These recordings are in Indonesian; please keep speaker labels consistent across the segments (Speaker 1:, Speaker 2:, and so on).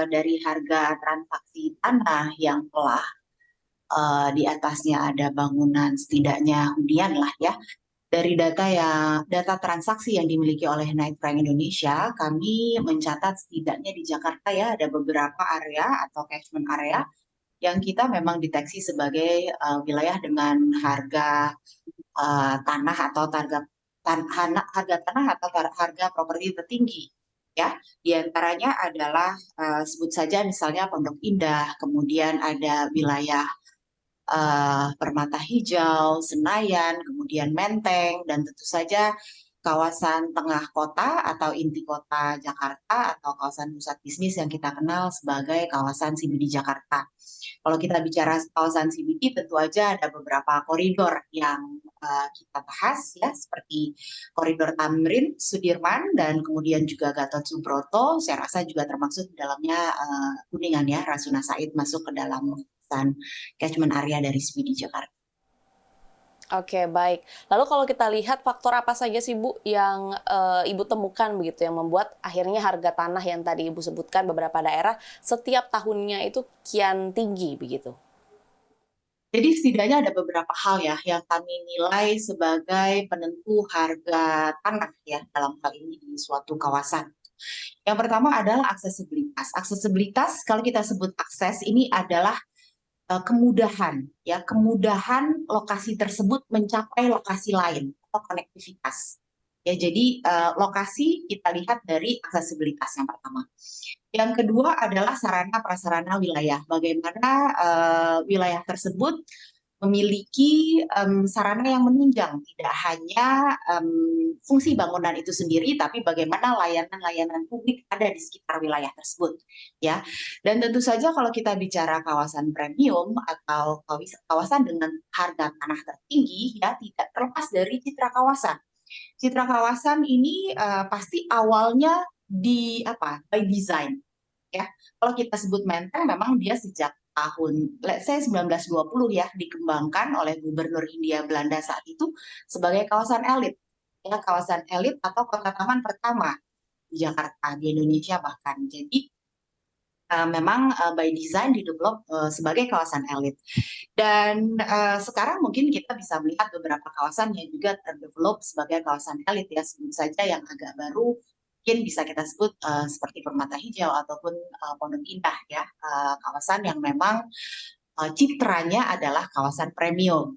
Speaker 1: dari harga transaksi tanah yang telah di atasnya ada bangunan setidaknya hunian lah ya. Dari data transaksi yang dimiliki oleh Knight Frank Indonesia, kami mencatat setidaknya di Jakarta ya ada beberapa area atau catchment area yang kita memang deteksi sebagai wilayah dengan harga tanah atau harga tanah atau harga properti tertinggi ya. Di antaranya adalah sebut saja misalnya Pondok Indah, kemudian ada wilayah Permata Hijau, Senayan, kemudian Menteng, dan tentu saja kawasan tengah kota atau inti kota Jakarta atau kawasan pusat bisnis yang kita kenal sebagai kawasan CBD Jakarta. Kalau kita bicara kawasan CBD, tentu aja ada beberapa koridor yang kita bahas ya, seperti koridor Tamrin, Sudirman, dan kemudian juga Gatot Subroto. Saya rasa juga termasuk di dalamnya Kuningan ya, Rasuna Said masuk ke dalam catchment area dari CBD Jakarta.
Speaker 2: Oke, baik. Lalu kalau kita lihat faktor apa saja sih Bu yang Ibu temukan begitu yang membuat akhirnya harga tanah yang tadi Ibu sebutkan beberapa daerah setiap tahunnya itu kian tinggi begitu?
Speaker 1: Jadi setidaknya ada beberapa hal ya yang kami nilai sebagai penentu harga tanah ya dalam hal ini di suatu kawasan. Yang pertama adalah aksesibilitas. Aksesibilitas kalau kita sebut akses ini adalah kemudahan ya, kemudahan lokasi tersebut mencapai lokasi lain atau konektivitas. Ya, jadi lokasi kita lihat dari aksesibilitas yang pertama. Yang kedua adalah sarana prasarana wilayah. Bagaimana wilayah tersebut memiliki sarana yang menunjang, tidak hanya fungsi bangunan itu sendiri, tapi bagaimana layanan-layanan publik ada di sekitar wilayah tersebut, ya. Dan tentu saja kalau kita bicara kawasan premium atau kawasan dengan harga tanah tertinggi, ya tidak terlepas dari citra kawasan. Citra kawasan ini pasti awalnya by design, ya. Kalau kita sebut Menteng, memang dia sejak tahun, let's say 1920 ya, dikembangkan oleh Gubernur Hindia Belanda saat itu sebagai kawasan elit. Ya, kawasan elit atau kota taman pertama di Jakarta, di Indonesia bahkan. Jadi memang by design didevelop sebagai kawasan elit. Dan sekarang mungkin kita bisa melihat beberapa kawasan yang juga terdevelop sebagai kawasan elit ya, sebut saja yang agak baru mungkin bisa kita sebut seperti Permata Hijau ataupun Pondok Indah ya, kawasan yang memang citranya adalah kawasan premium.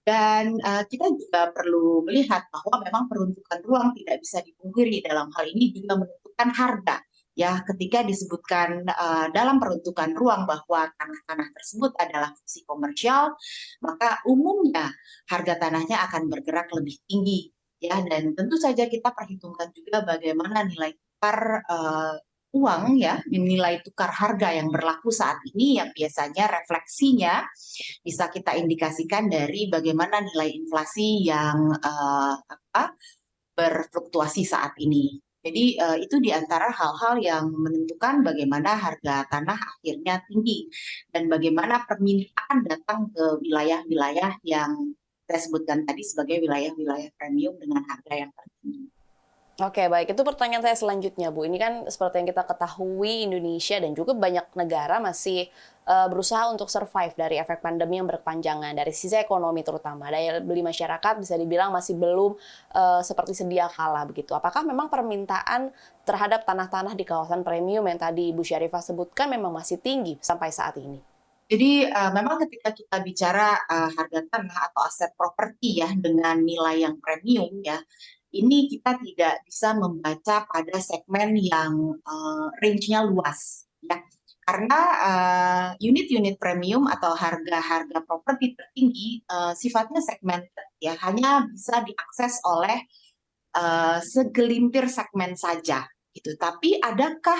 Speaker 1: Dan kita juga perlu melihat bahwa memang peruntukan ruang tidak bisa dipungkiri dalam hal ini juga menentukan harga. Ya, ketika disebutkan dalam peruntukan ruang bahwa tanah-tanah tersebut adalah fungsi komersial, maka umumnya harga tanahnya akan bergerak lebih tinggi. Ya, dan tentu saja kita perhitungkan juga bagaimana nilai tukar uang ya, nilai tukar harga yang berlaku saat ini yang biasanya refleksinya bisa kita indikasikan dari bagaimana nilai inflasi yang berfluktuasi saat ini. Jadi itu di antara hal-hal yang menentukan bagaimana harga tanah akhirnya tinggi dan bagaimana permintaan datang ke wilayah-wilayah yang saya sebutkan tadi sebagai wilayah-wilayah premium dengan harga yang tertinggi.
Speaker 2: Oke, baik. Itu pertanyaan saya selanjutnya, Bu. Ini kan seperti yang kita ketahui, Indonesia dan juga banyak negara masih berusaha untuk survive dari efek pandemi yang berkepanjangan, dari sisi ekonomi terutama. Daya beli masyarakat bisa dibilang masih belum seperti sedia kala begitu. Apakah memang permintaan terhadap tanah-tanah di kawasan premium yang tadi Ibu Syarifah sebutkan memang masih tinggi sampai saat ini?
Speaker 1: Jadi memang ketika kita bicara harga tanah atau aset properti ya dengan nilai yang premium ya, ini kita tidak bisa membaca pada segmen yang range-nya luas ya. Karena unit-unit premium atau harga-harga properti tertinggi sifatnya segmented ya, hanya bisa diakses oleh segelintir segmen saja gitu. Tapi adakah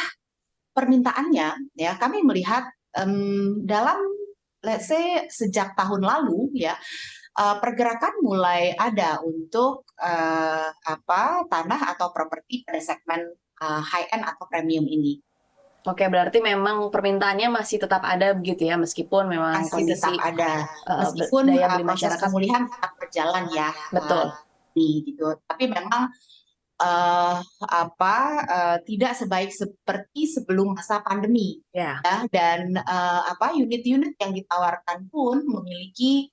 Speaker 1: permintaannya ya? Kami melihat dalam let's say sejak tahun lalu ya, pergerakan mulai ada untuk tanah atau properti pada segmen high end atau premium ini.
Speaker 2: Oke, berarti memang permintaannya masih tetap ada begitu ya, meskipun memang
Speaker 1: Masih tetap
Speaker 2: kondisi
Speaker 1: ada, meskipun
Speaker 2: daya beli
Speaker 1: proses
Speaker 2: masyarakat
Speaker 1: pemulihan tetap berjalan ya,
Speaker 2: betul.
Speaker 1: gitu. Tapi memang eh, tidak sebaik seperti sebelum masa pandemi,
Speaker 2: Ya.
Speaker 1: ya. Dan unit-unit yang ditawarkan pun memiliki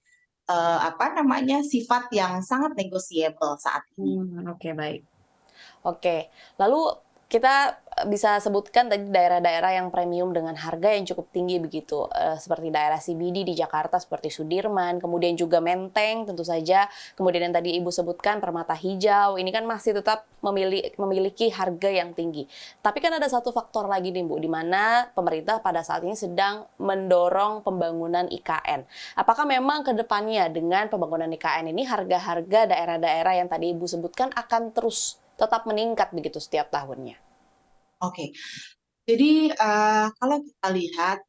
Speaker 1: sifat yang sangat negotiable saat ini.
Speaker 2: Oke, baik. Oke, lalu kita bisa sebutkan tadi daerah-daerah yang premium dengan harga yang cukup tinggi begitu, seperti daerah CBD di Jakarta seperti Sudirman, kemudian juga Menteng tentu saja, kemudian yang tadi Ibu sebutkan Permata Hijau, ini kan masih tetap memiliki harga yang tinggi. Tapi kan ada satu faktor lagi nih Bu, di mana pemerintah pada saat ini sedang mendorong pembangunan IKN. Apakah memang ke depannya dengan pembangunan IKN ini harga-harga daerah-daerah yang tadi Ibu sebutkan akan terus tetap meningkat begitu setiap tahunnya?
Speaker 1: Oke, jadi kalau kita lihat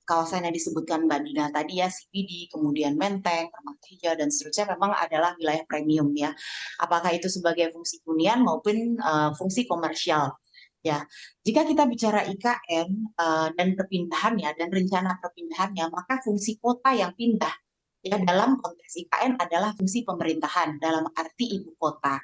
Speaker 1: kawasan yang disebutkan Mbak Dina tadi ya, CBD, kemudian Menteng, Permata Hijau, dan seterusnya memang adalah wilayah premium ya. Apakah itu sebagai fungsi hunian maupun fungsi komersial. Ya, jika kita bicara IKN dan perpindahannya dan rencana perpindahannya, maka fungsi kota yang pindah ya dalam konteks IKN adalah fungsi pemerintahan dalam arti ibu kota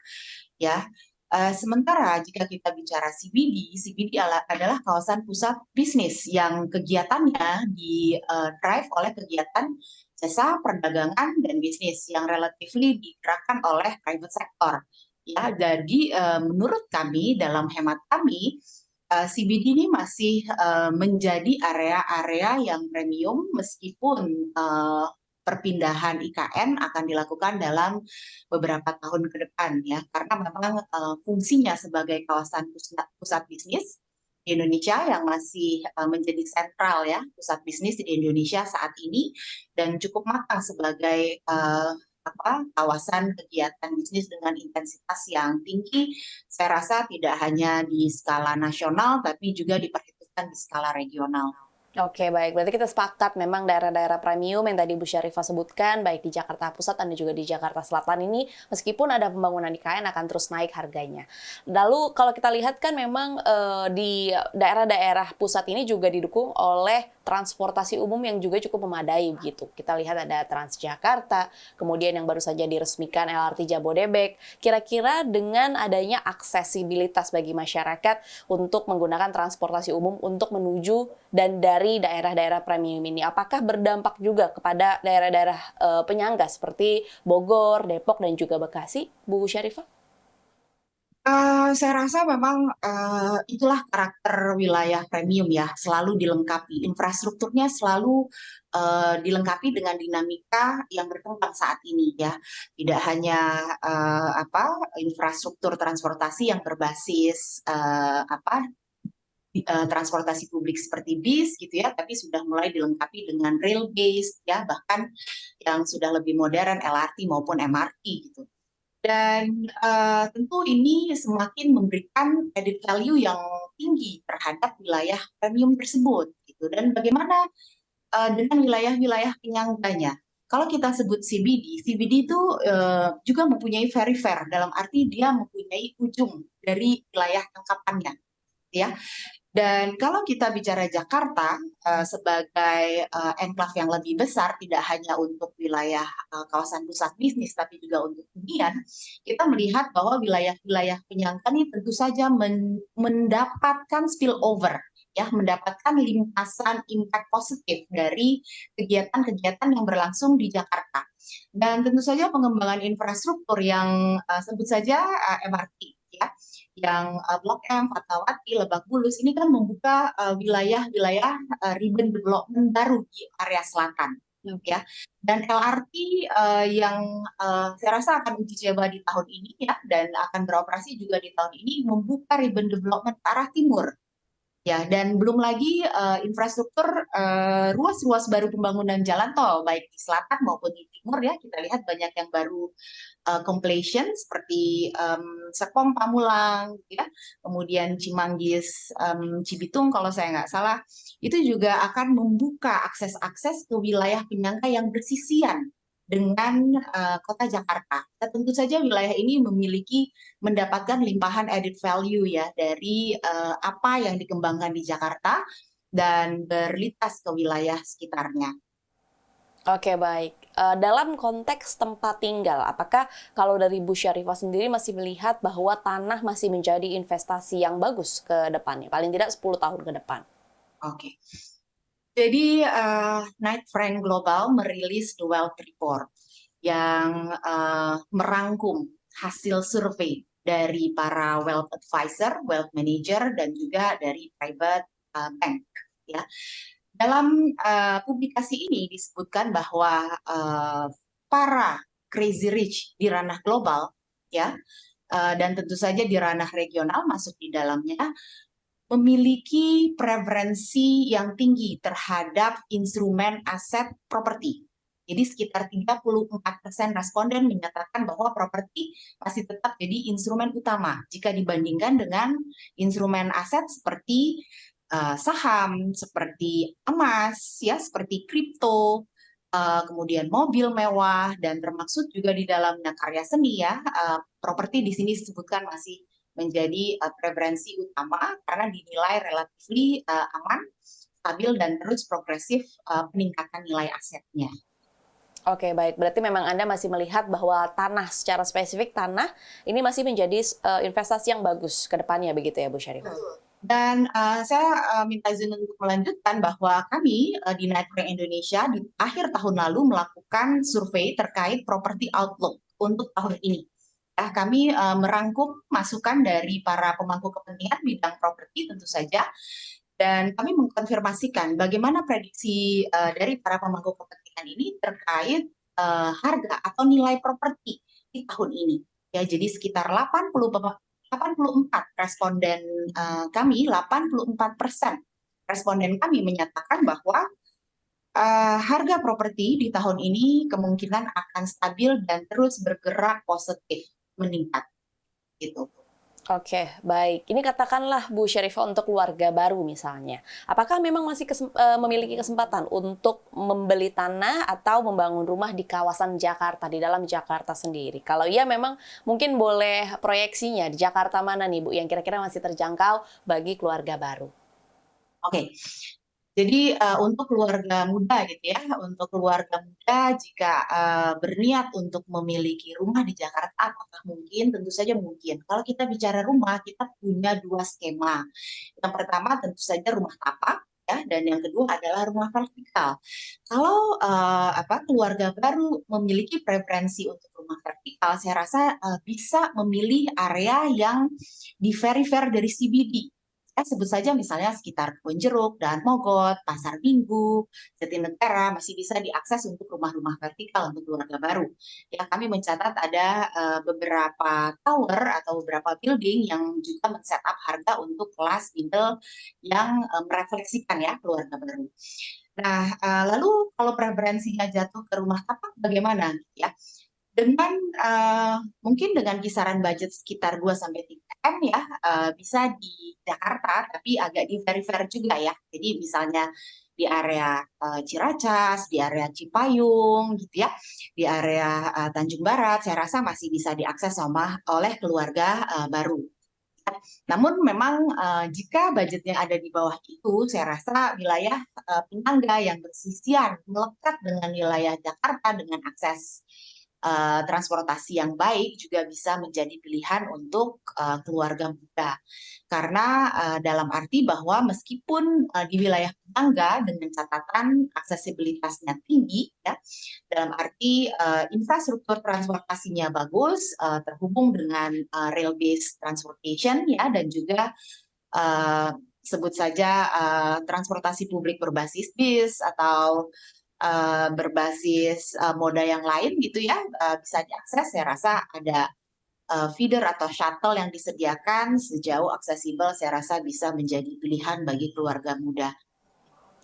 Speaker 1: ya. Sementara jika kita bicara CBD adalah kawasan pusat bisnis yang kegiatannya di drive oleh kegiatan jasa perdagangan dan bisnis yang relatifly digerakkan oleh private sector. Ya, jadi menurut kami dalam hemat kami CBD ini masih menjadi area-area yang premium meskipun perpindahan IKN akan dilakukan dalam beberapa tahun ke depan ya, karena memang fungsinya sebagai kawasan pusat bisnis di Indonesia yang masih menjadi sentral ya, pusat bisnis di Indonesia saat ini, dan cukup matang sebagai kawasan kegiatan bisnis dengan intensitas yang tinggi. Saya rasa tidak hanya di skala nasional tapi juga diperhitungkan di skala regional.
Speaker 2: Oke, baik. Berarti kita sepakat memang daerah-daerah premium yang tadi Bu Syarifah sebutkan, baik di Jakarta Pusat dan juga di Jakarta Selatan ini, meskipun ada pembangunan IKN akan terus naik harganya. Lalu kalau kita lihat kan memang di daerah-daerah pusat ini juga didukung oleh transportasi umum yang juga cukup memadai begitu. Kita lihat ada Transjakarta, kemudian yang baru saja diresmikan LRT Jabodebek. Kira-kira dengan adanya aksesibilitas bagi masyarakat untuk menggunakan transportasi umum untuk menuju dan dari daerah-daerah premium ini, apakah berdampak juga kepada daerah-daerah penyangga seperti Bogor, Depok, dan juga Bekasi, Bu Syarifah?
Speaker 1: Saya rasa memang itulah karakter wilayah premium ya, selalu dilengkapi. Infrastrukturnya selalu dilengkapi dengan dinamika yang berkembang saat ini ya. Tidak hanya infrastruktur transportasi yang berbasis transportasi publik seperti bis gitu ya, tapi sudah mulai dilengkapi dengan rail base ya, bahkan yang sudah lebih modern LRT maupun MRT gitu. Dan tentu ini semakin memberikan added value yang tinggi terhadap wilayah premium tersebut gitu. Dan bagaimana dengan wilayah-wilayah penyangganya? Kalau kita sebut CBD itu juga mempunyai very fair dalam arti dia mempunyai ujung dari wilayah tangkapannya ya. Dan kalau kita bicara Jakarta sebagai enclave yang lebih besar, tidak hanya untuk wilayah kawasan pusat bisnis, tapi juga untuk hunian, kita melihat bahwa wilayah-wilayah penyangga ini tentu saja mendapatkan spillover, ya, mendapatkan limpasan impact positif dari kegiatan-kegiatan yang berlangsung di Jakarta. Dan tentu saja pengembangan infrastruktur yang sebut saja MRT, ya, yang Blok M, Fatmawati, Lebak Bulus ini kan membuka wilayah-wilayah urban development baru di area selatan.
Speaker 2: Oke.
Speaker 1: Ya, dan LRT yang saya rasa akan uji coba di tahun ini ya, dan akan beroperasi juga di tahun ini membuka urban development ke arah timur. Ya, dan belum lagi infrastruktur ruas-ruas baru pembangunan jalan tol baik di selatan maupun di timur ya, kita lihat banyak yang baru completion seperti Serpong Pamulang ya, kemudian Cimanggis Cibitung kalau saya nggak salah, itu juga akan membuka akses-akses ke wilayah penyangga yang bersisian dengan kota Jakarta. Dan tentu saja wilayah ini mendapatkan limpahan added value ya dari apa yang dikembangkan di Jakarta dan berlintas ke wilayah sekitarnya.
Speaker 2: Oke, baik. Dalam konteks tempat tinggal, apakah kalau dari Bu Syarifah sendiri masih melihat bahwa tanah masih menjadi investasi yang bagus ke depannya, paling tidak 10 tahun ke depan?
Speaker 1: Oke. Jadi Knight Frank Global merilis The Wealth Report yang merangkum hasil survei dari para wealth advisor, wealth manager, dan juga dari private bank. Ya, dalam publikasi ini disebutkan bahwa para crazy rich di ranah global, ya, dan tentu saja di ranah regional masuk di dalamnya, memiliki preferensi yang tinggi terhadap instrumen aset properti. Jadi sekitar 34% responden menyatakan bahwa properti masih tetap jadi instrumen utama jika dibandingkan dengan instrumen aset seperti saham, seperti emas, ya, seperti kripto, kemudian mobil mewah, dan termasuk juga di dalamnya karya seni, ya. Properti di sini disebutkan masih menjadi preferensi utama karena dinilai relatif aman, stabil, dan terus progresif peningkatan nilai asetnya.
Speaker 2: Oke, baik. Berarti memang Anda masih melihat bahwa tanah, secara spesifik tanah, ini masih menjadi investasi yang bagus ke depannya, begitu ya, Bu Syarifah?
Speaker 1: Dan saya minta izin untuk melanjutkan bahwa kami di Network Indonesia di akhir tahun lalu melakukan survei terkait property outlook untuk tahun ini. Ya, kami merangkum masukan dari para pemangku kepentingan bidang properti tentu saja, dan kami mengkonfirmasikan bagaimana prediksi dari para pemangku kepentingan ini terkait harga atau nilai properti di tahun ini. Ya, jadi sekitar 84 responden kami, 84% responden kami menyatakan bahwa harga properti di tahun ini kemungkinan akan stabil dan terus bergerak positif meningkat gitu.
Speaker 2: Oke, baik. Ini katakanlah Bu Syarifah untuk keluarga baru misalnya. Apakah memang masih memiliki kesempatan untuk membeli tanah atau membangun rumah di kawasan Jakarta, di dalam Jakarta sendiri? Kalau iya memang mungkin boleh proyeksinya di Jakarta mana nih Bu yang kira-kira masih terjangkau bagi keluarga baru?
Speaker 1: Oke, jadi untuk keluarga muda gitu ya, untuk keluarga muda jika berniat untuk memiliki rumah di Jakarta, apakah mungkin? Tentu saja mungkin. Kalau kita bicara rumah, kita punya dua skema. Yang pertama tentu saja rumah tapak, ya, dan yang kedua adalah rumah vertikal. Kalau keluarga baru memiliki preferensi untuk rumah vertikal, saya rasa bisa memilih area yang di very dari CBD. Sebut saja misalnya sekitar Kebon Jeruk, Daan Mogot, Pasar Minggu, Jatinegara masih bisa diakses untuk rumah-rumah vertikal untuk keluarga baru. Ya, kami mencatat ada beberapa tower atau beberapa building yang juga men-setup harga untuk kelas middle yang merefleksikan ya keluarga baru. Nah, lalu kalau preferensinya jatuh ke rumah tapak bagaimana ya? Dengan mungkin dengan kisaran budget sekitar 2 sampai 3 M ya, bisa di Jakarta tapi agak di very juga ya. Jadi misalnya di area Ciracas, di area Cipayung gitu ya, di area Tanjung Barat, saya rasa masih bisa diakses oleh keluarga baru. Namun memang jika budgetnya ada di bawah itu, saya rasa wilayah penyangga yang bersisian melekat dengan wilayah Jakarta dengan akses transportasi yang baik juga bisa menjadi pilihan untuk keluarga muda. Karena dalam arti bahwa meskipun di wilayah penyangga dengan catatan aksesibilitasnya tinggi, ya, dalam arti infrastruktur transportasinya bagus, terhubung dengan rail based transportation, ya, dan juga uh, sebut saja transportasi publik berbasis bis atau berbasis moda yang lain gitu ya, bisa diakses. Saya rasa ada feeder atau shuttle yang disediakan sejauh aksesibel, saya rasa bisa menjadi pilihan bagi keluarga muda.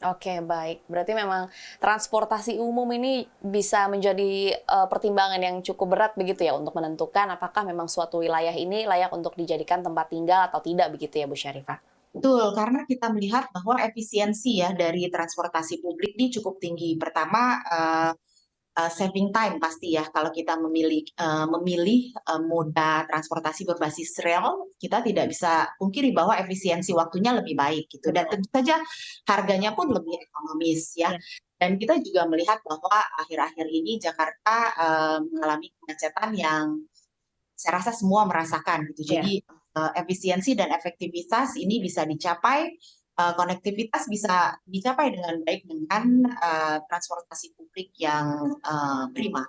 Speaker 2: Oke, baik. Berarti memang transportasi umum ini bisa menjadi pertimbangan yang cukup berat begitu ya untuk menentukan apakah memang suatu wilayah ini layak untuk dijadikan tempat tinggal atau tidak begitu ya Bu Syarifah?
Speaker 1: Betul, karena kita melihat bahwa efisiensi ya dari transportasi publik ini cukup tinggi. Pertama, saving time pasti ya. Kalau kita memilih moda transportasi berbasis rel, kita tidak bisa pungkiri bahwa efisiensi waktunya lebih baik gitu. Dan tentu saja harganya pun lebih ekonomis ya.
Speaker 2: Ya.
Speaker 1: Dan kita juga melihat bahwa akhir-akhir ini Jakarta mengalami kemacetan yang saya rasa semua merasakan gitu.
Speaker 2: Iya.
Speaker 1: Jadi efisiensi dan efektivitas ini bisa dicapai, konektivitas bisa dicapai dengan baik dengan transportasi publik yang prima.